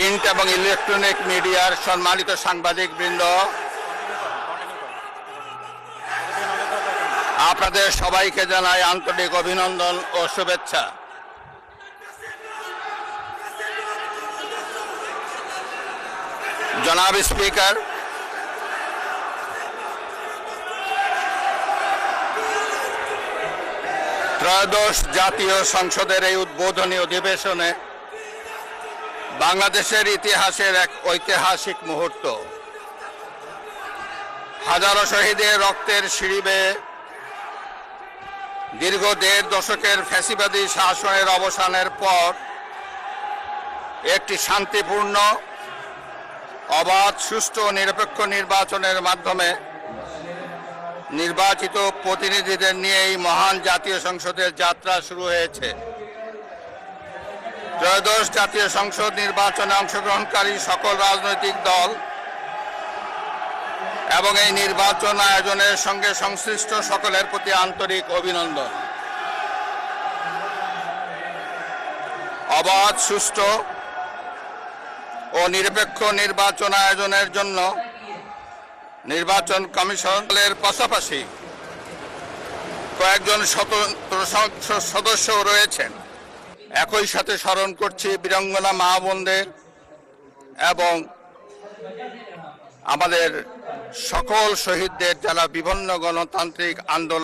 Print এবং electronic মিডিয়ার সম্মানিত সাংবাদিকবৃন্দ, আপনাদের সবাইকে জানাই আন্তরিক অভিনন্দন ও শুভেচ্ছা। জনাব স্পিকার, ত্রয়োদশ জাতীয় সংসদের এই উদ্বোধনী অধিবেশনে বাংলাদেশের ইতিহাসের এক ঐতিহাসিক মুহূর্ত। হাজারো শহীদের রক্তের সিঁড়ি বেয়ে দীর্ঘ ১.৫ দশকের ফ্যাসিবাদী শাসনের অবসানের পর একটি শান্তিপূর্ণ, অবাধ, সুষ্ঠু ও নিরপেক্ষ নির্বাচনের মাধ্যমে নির্বাচিত প্রতিনিধিদের নিয়ে এই মহান জাতীয় সংসদের যাত্রা শুরু হয়েছে। ত্রয়োদশ জাতীয় সংসদ নির্বাচনে অংশগ্রহণকারী সকল রাজনৈতিক দল এবং এই নির্বাচন আয়োজনের সঙ্গে সংশ্লিষ্ট সকলের প্রতি আন্তরিক অভিনন্দন। অবাধ, সুষ্ঠু ও নিরপেক্ষ নির্বাচন আয়োজনের জন্য নির্বাচন কমিশনের পাশাপাশি কয়েকজন স্বতন্ত্র সদস্য রয়েছেন। একই সাথে স্মরণ করছি বীরাঙ্গনা মা বোনদের এবং আমাদের সকল শহীদদের, যারা বিভিন্ন গণতান্ত্রিক আন্দোলন